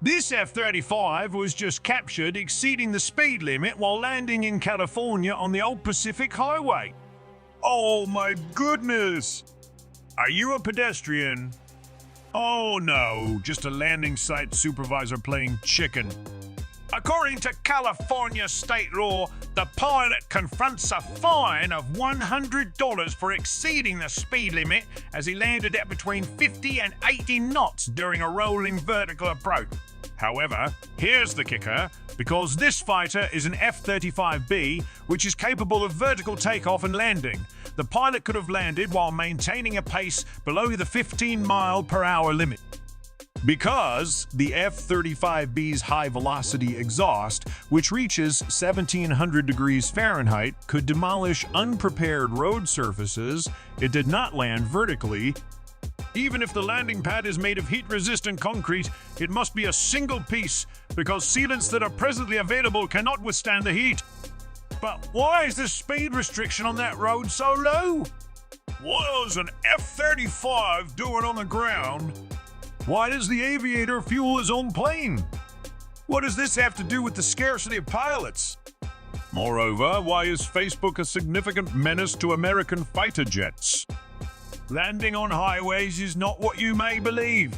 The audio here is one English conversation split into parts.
This F-35 was just captured exceeding the speed limit while landing in California on the old Pacific Highway. Oh my goodness! Are you a pedestrian? Oh no, just a landing site supervisor playing chicken. According to California state law, the pilot confronts a fine of $100 for exceeding the speed limit as he landed at between 50 and 80 knots during a rolling vertical approach. However, here's the kicker, because this fighter is an F-35B, which is capable of vertical takeoff and landing. The pilot could have landed while maintaining a pace below the 15-mile-per-hour limit. Because the F-35B's high-velocity exhaust, which reaches 1,700 degrees Fahrenheit, could demolish unprepared road surfaces, it did not land vertically. Even if the landing pad is made of heat-resistant concrete, it must be a single piece because sealants that are presently available cannot withstand the heat. But why is the speed restriction on that road so low? What is an F-35 doing on the ground? Why does the aviator fuel his own plane? What does this have to do with the scarcity of pilots? Moreover, why is Facebook a significant menace to American fighter jets? Landing on highways is not what you may believe.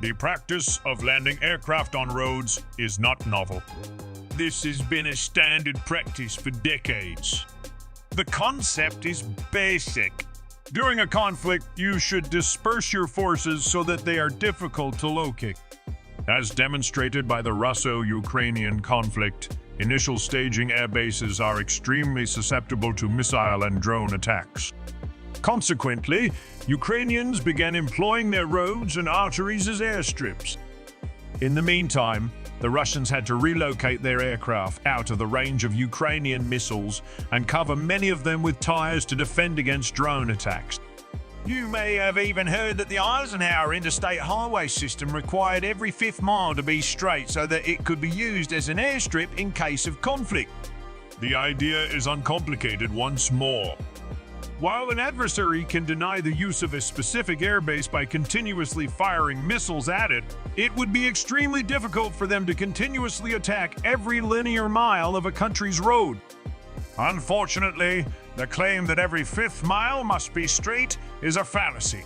The practice of landing aircraft on roads is not novel. This has been a standard practice for decades. The concept is basic. During a conflict, you should disperse your forces so that they are difficult to locate. As demonstrated by the Russo-Ukrainian conflict, initial staging air bases are extremely susceptible to missile and drone attacks. Consequently, Ukrainians began employing their roads and arteries as airstrips. In the meantime, the Russians had to relocate their aircraft out of the range of Ukrainian missiles and cover many of them with tires to defend against drone attacks. You may have even heard that the Eisenhower interstate highway system required every fifth mile to be straight so that it could be used as an airstrip in case of conflict. The idea is uncomplicated once more. While an adversary can deny the use of a specific airbase by continuously firing missiles at it, it would be extremely difficult for them to continuously attack every linear mile of a country's road. Unfortunately, the claim that every fifth mile must be straight is a fallacy.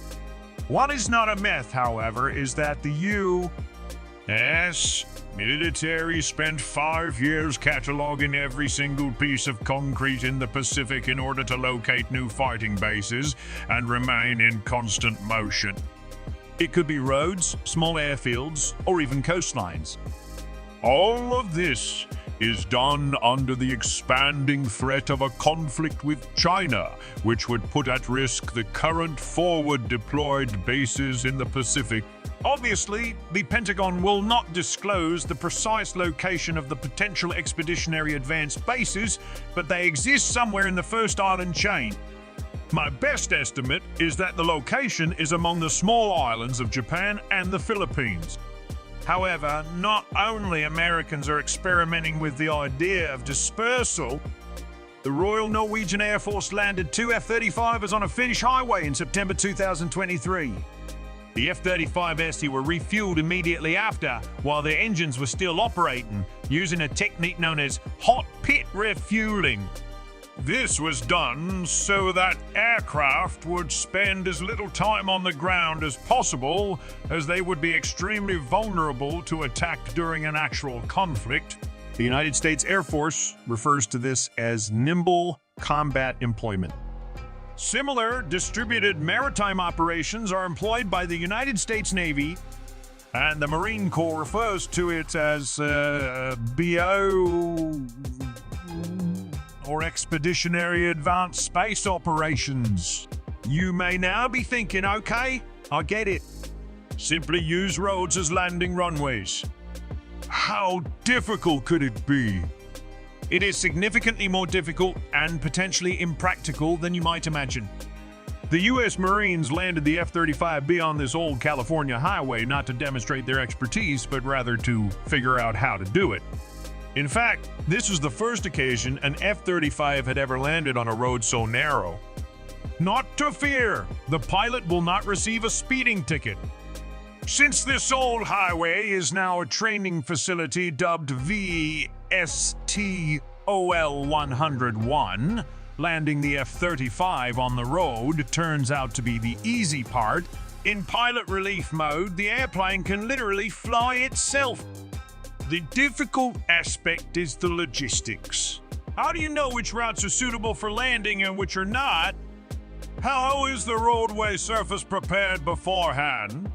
What is not a myth, however, is that the U.S. military spent 5 years cataloging every single piece of concrete in the Pacific in order to locate new fighting bases and remain in constant motion. It could be roads, small airfields, or even coastlines. All of this is done under the expanding threat of a conflict with China, which would put at risk the current forward deployed bases in the Pacific. Obviously, the Pentagon will not disclose the precise location of the potential expeditionary advanced bases, but they exist somewhere in the first island chain. My best estimate is that the location is among the small islands of Japan and the Philippines. However, not only Americans are experimenting with the idea of dispersal. The Royal Norwegian Air Force landed 2 F-35s on a Finnish highway in September 2023. The F-35s were refueled immediately after, while their engines were still operating, using a technique known as hot pit refueling. This was done so that aircraft would spend as little time on the ground as possible, as they would be extremely vulnerable to attack during an actual conflict. The United States Air Force refers to this as nimble combat employment. Similar distributed maritime operations are employed by the United States Navy, and the Marine Corps refers to it as BO or Expeditionary Advanced Space Operations. You may now be thinking, okay, I get it. Simply use roads as landing runways. How difficult could it be? It is significantly more difficult and potentially impractical than you might imagine. The U.S. Marines landed the F-35B on this old California highway not to demonstrate their expertise, but rather to figure out how to do it. In fact, this was the first occasion an F-35 had ever landed on a road so narrow. Not to fear, the pilot will not receive a speeding ticket. Since this old highway is now a training facility dubbed VSTOL 101, landing the F-35 on the road turns out to be the easy part. In pilot relief mode, the airplane can literally fly itself. The difficult aspect is the logistics. How do you know which routes are suitable for landing and which are not? How is the roadway surface prepared beforehand?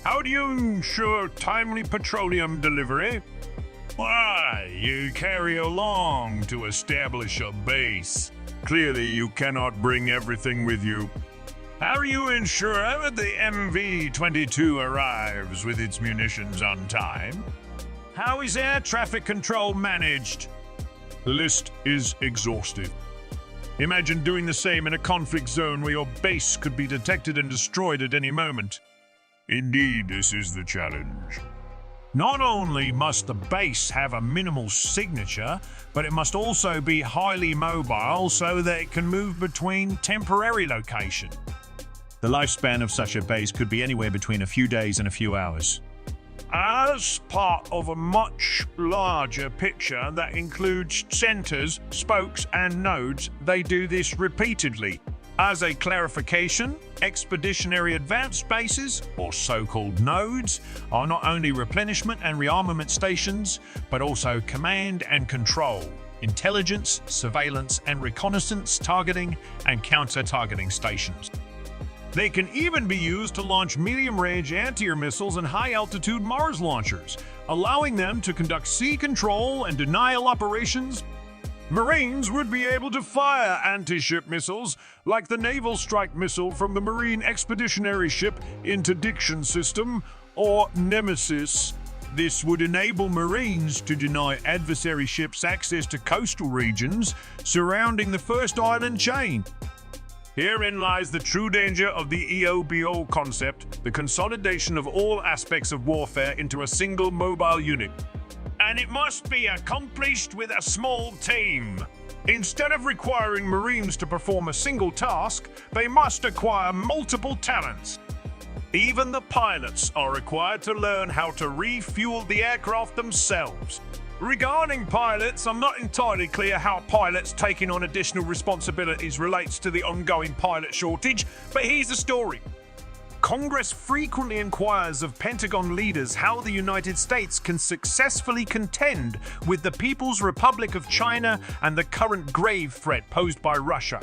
How do you ensure timely petroleum delivery? Why, you carry along to establish a base. Clearly, you cannot bring everything with you. How do you ensure that the MV-22 arrives with its munitions on time? How is air traffic control managed? The list is exhaustive. Imagine doing the same in a conflict zone where your base could be detected and destroyed at any moment. Indeed, this is the challenge. Not only must the base have a minimal signature, but it must also be highly mobile so that it can move between temporary locations. The lifespan of such a base could be anywhere between a few days and a few hours. As part of a much larger picture that includes centers, spokes, and nodes, they do this repeatedly. As a clarification, expeditionary advanced bases, or so-called nodes, are not only replenishment and rearmament stations, but also command and control, intelligence, surveillance and reconnaissance, targeting, and counter-targeting stations. They can even be used to launch medium-range anti-air missiles and high-altitude Mars launchers, allowing them to conduct sea control and denial operations. Marines would be able to fire anti-ship missiles like the Naval Strike Missile from the Marine Expeditionary Ship Interdiction System, or Nemesis. This would enable Marines to deny adversary ships access to coastal regions surrounding the first island chain. Herein lies the true danger of the EOBO concept, the consolidation of all aspects of warfare into a single mobile unit. And it must be accomplished with a small team. Instead of requiring Marines to perform a single task, they must acquire multiple talents. Even the pilots are required to learn how to refuel the aircraft themselves. Regarding pilots, I'm not entirely clear how pilots taking on additional responsibilities relates to the ongoing pilot shortage, but here's the story. Congress frequently inquires of Pentagon leaders how the United States can successfully contend with the People's Republic of China and the current grave threat posed by Russia.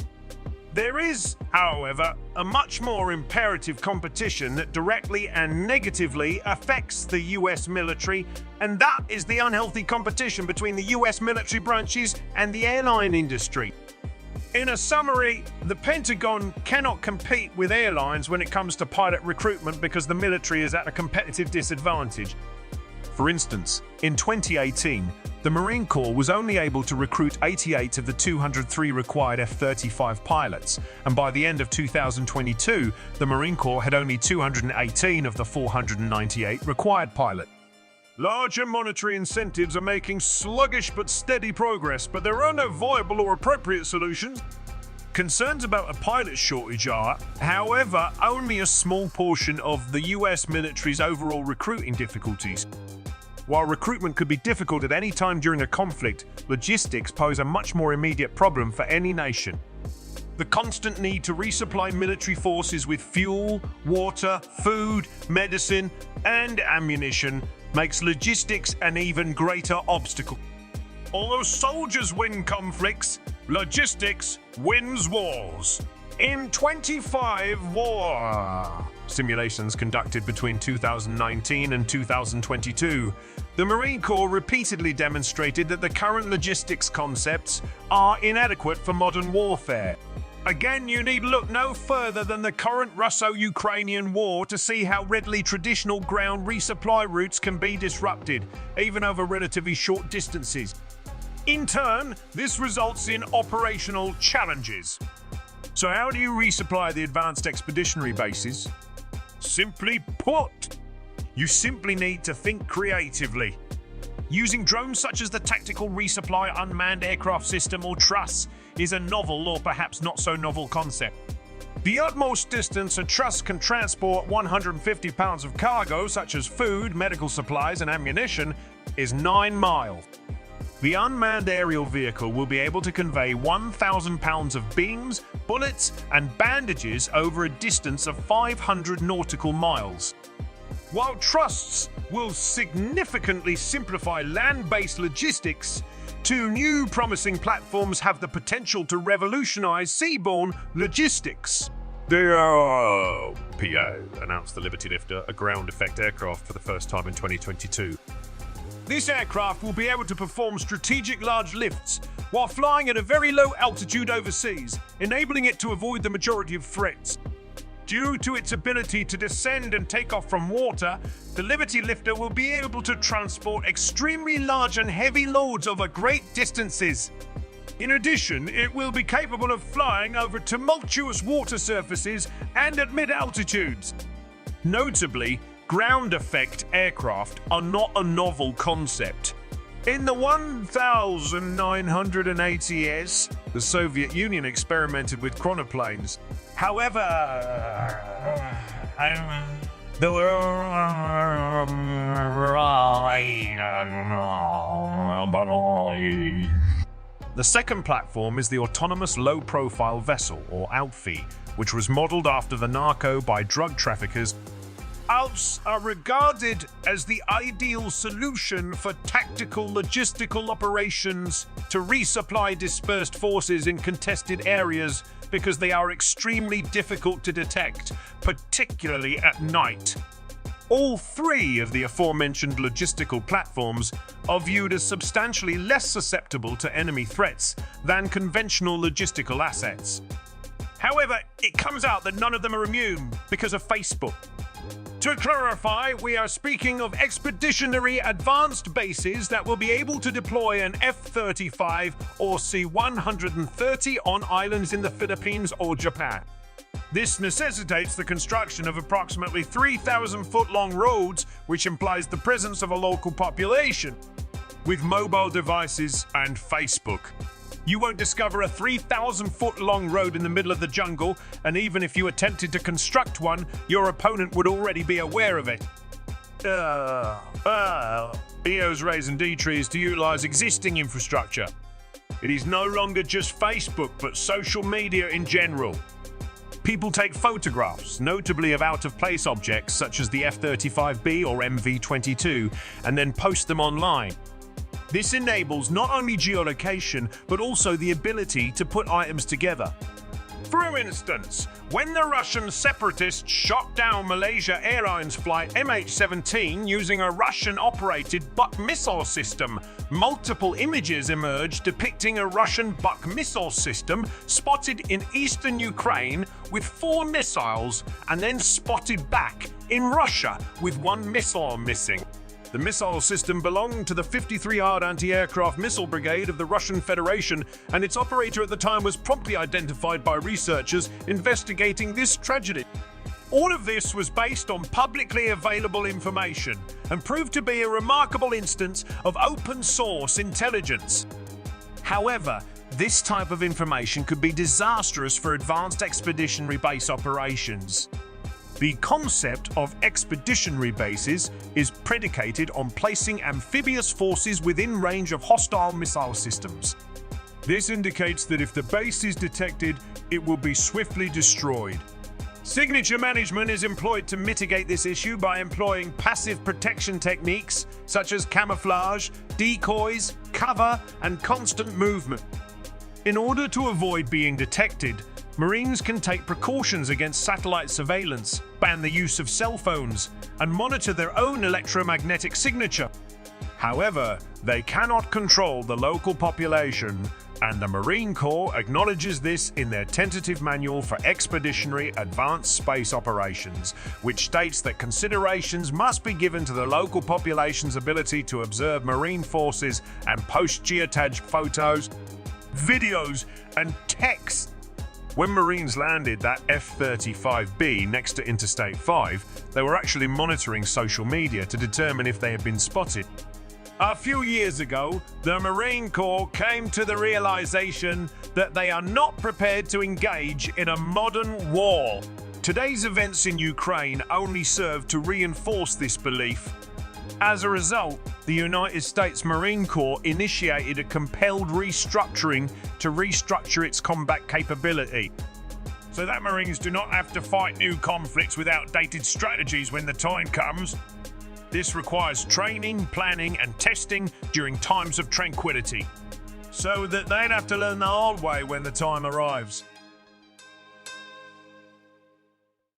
There is, however, a much more imperative competition that directly and negatively affects the US military, and that is the unhealthy competition between the US military branches and the airline industry. In a summary, the Pentagon cannot compete with airlines when it comes to pilot recruitment because the military is at a competitive disadvantage. For instance, in 2018, the Marine Corps was only able to recruit 88 of the 203 required F-35 pilots, and by the end of 2022, the Marine Corps had only 218 of the 498 required pilots. Larger monetary incentives are making sluggish but steady progress, but there are no viable or appropriate solutions. Concerns about a pilot shortage are, however, only a small portion of the US military's overall recruiting difficulties. While recruitment could be difficult at any time during a conflict, logistics pose a much more immediate problem for any nation. The constant need to resupply military forces with fuel, water, food, medicine, and ammunition makes logistics an even greater obstacle. Although soldiers win conflicts, logistics wins wars. In 25 war simulations conducted between 2019 and 2022, the Marine Corps repeatedly demonstrated that the current logistics concepts are inadequate for modern warfare. Again, you need look no further than the current Russo-Ukrainian war to see how readily traditional ground resupply routes can be disrupted, even over relatively short distances. In turn, this results in operational challenges. So how do you resupply the advanced expeditionary bases? Simply put, you simply need to think creatively. Using drones such as the Tactical Resupply Unmanned Aircraft System, or TRUS, is a novel or perhaps not so novel concept. The utmost distance a truss can transport 150 pounds of cargo, such as food, medical supplies, and ammunition, is 9 miles. The unmanned aerial vehicle will be able to convey 1,000 pounds of beams, bullets, and bandages over a distance of 500 nautical miles. While trusses will significantly simplify land-based logistics, 2 new promising platforms have the potential to revolutionize seaborne logistics. The PA announced the Liberty Lifter, a ground-effect aircraft for the first time in 2022. This aircraft will be able to perform strategic large lifts while flying at a very low altitude overseas, enabling it to avoid the majority of threats. Due to its ability to descend and take off from water, the Liberty Lifter will be able to transport extremely large and heavy loads over great distances. In addition, it will be capable of flying over tumultuous water surfaces and at mid-altitudes. Notably, ground-effect aircraft are not a novel concept. In the 1980s, the Soviet Union experimented with chronoplanes. However, the second platform is the Autonomous Low-Profile Vessel, or ALPV, which was modeled after the narco by drug traffickers. ALPs are regarded as the ideal solution for tactical logistical operations to resupply dispersed forces in contested areas because they are extremely difficult to detect, particularly at night. All 3 of the aforementioned logistical platforms are viewed as substantially less susceptible to enemy threats than conventional logistical assets. However, it comes out that none of them are immune because of Facebook. To clarify, we are speaking of expeditionary advanced bases that will be able to deploy an F-35 or C-130 on islands in the Philippines or Japan. This necessitates the construction of approximately 3,000-foot-long roads, which implies the presence of a local population. With mobile devices and Facebook, you won't discover a 3,000-foot-long road in the middle of the jungle, and even if you attempted to construct one, your opponent would already be aware of it. EO's raising D trees to utilize existing infrastructure. It is no longer just Facebook, but social media in general. People take photographs, notably of out-of-place objects such as the F-35B or MV-22, and then post them online. This enables not only geolocation, but also the ability to put items together. For instance, when the Russian separatists shot down Malaysia Airlines flight MH17 using a Russian-operated Buck missile system, multiple images emerged depicting a Russian Buck missile system spotted in eastern Ukraine with 4 missiles and then spotted back in Russia with 1 missile missing. The missile system belonged to the 53rd Anti-Aircraft Missile Brigade of the Russian Federation, and its operator at the time was promptly identified by researchers investigating this tragedy. All of this was based on publicly available information and proved to be a remarkable instance of open-source intelligence. However, this type of information could be disastrous for advanced expeditionary base operations. The concept of expeditionary bases is predicated on placing amphibious forces within range of hostile missile systems. This indicates that if the base is detected, it will be swiftly destroyed. Signature management is employed to mitigate this issue by employing passive protection techniques such as camouflage, decoys, cover, and constant movement. In order to avoid being detected, Marines can take precautions against satellite surveillance, ban the use of cell phones, and monitor their own electromagnetic signature. However, they cannot control the local population, and the Marine Corps acknowledges this in their tentative manual for expeditionary advanced space operations, which states that considerations must be given to the local population's ability to observe Marine forces and post geotagged photos, videos, and text. When Marines landed that F-35B next to Interstate 5, they were actually monitoring social media to determine if they had been spotted. A few years ago, the Marine Corps came to the realization that they are not prepared to engage in a modern war. Today's events in Ukraine only serve to reinforce this belief. As a result, the United States Marine Corps initiated a compelled restructuring to restructure its combat capability, so that Marines do not have to fight new conflicts with outdated strategies when the time comes. This requires training, planning, and testing during times of tranquility, so that they don't have to learn the hard way when the time arrives.